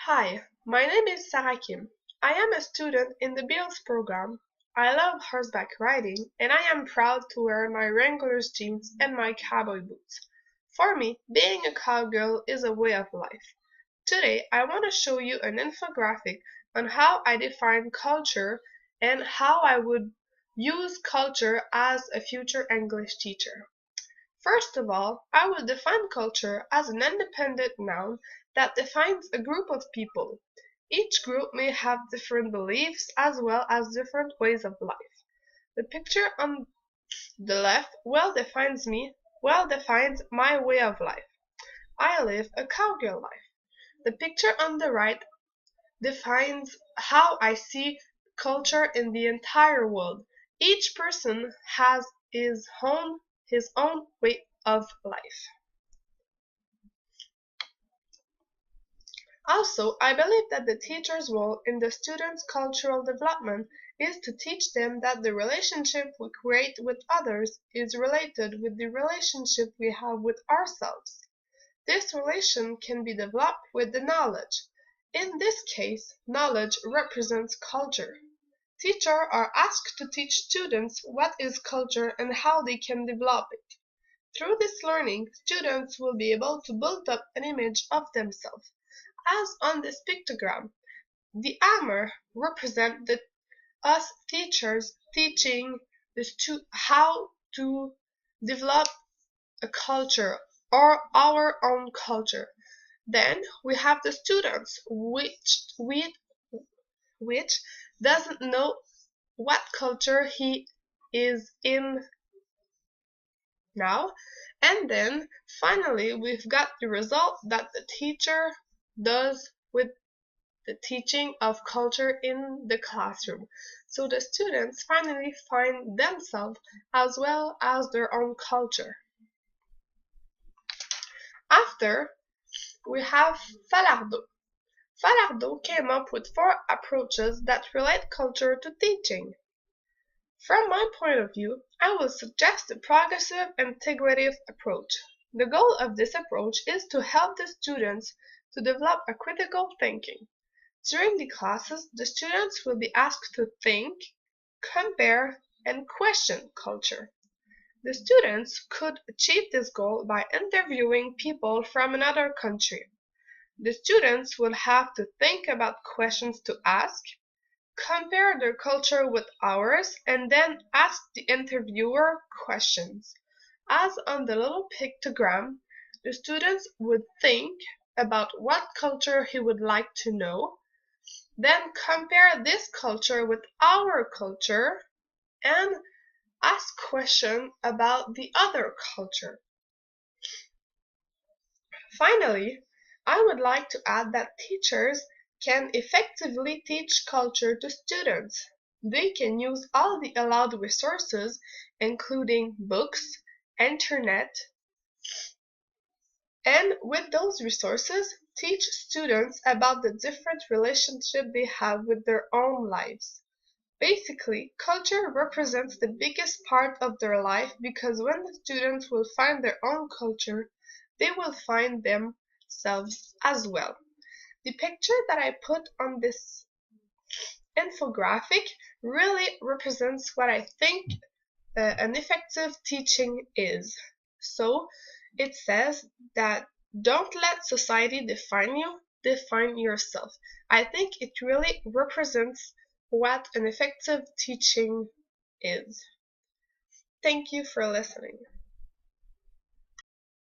Hi, my name is Sarah Kim. I am a student in the BILS program. I love horseback riding and I am proud to wear my Wrangler's jeans and my cowboy boots. For me, being a cowgirl is a way of life. Today, I want to show you an infographic on how I define culture and how I would use culture as a future English teacher. First of all, I will define culture as an independent noun that defines a group of people. Each group may have different beliefs as well as different ways of life. The picture on the left well defines my way of life. I live a cowgirl life. The picture on the right defines how I see culture in the entire world. Each person has his own way of life. Also, I believe that the teacher's role in the students' cultural development is to teach them that the relationship we create with others is related with the relationship we have with ourselves. This relation can be developed with the knowledge. In this case, knowledge represents culture. Teachers are asked to teach students what is culture and how they can develop it. Through this learning, students will be able to build up an image of themselves. As on this pictogram, the hammer represents us teachers teaching how to develop a culture or our own culture. Then we have the students, which doesn't know what culture he is in now. And then finally, we've got the result that the teacher does with the teaching of culture in the classroom. So the students finally find themselves as well as their own culture. After, we have Falardeau. Falardeau came up with 4 approaches that relate culture to teaching. From my point of view, I will suggest the progressive integrative approach. The goal of this approach is to help the students to develop a critical thinking. During the classes, the students will be asked to think, compare, and question culture. The students could achieve this goal by interviewing people from another country. The students will have to think about questions to ask, compare their culture with ours, and then ask the interviewer questions. As on the little pictogram, the students would think about what culture he would like to know, then compare this culture with our culture, and ask questions about the other culture. Finally, I would like to add that teachers can effectively teach culture to students. They can use all the allowed resources, including books, internet, and with those resources, teach students about the different relationships they have with their own lives. Basically, culture represents the biggest part of their life because when the students will find their own culture, they will find themselves as well. The picture that I put on this infographic really represents what I think an effective teaching is. So it says that don't let society define you, define yourself. I think it really represents what an effective teaching is. Thank you for listening.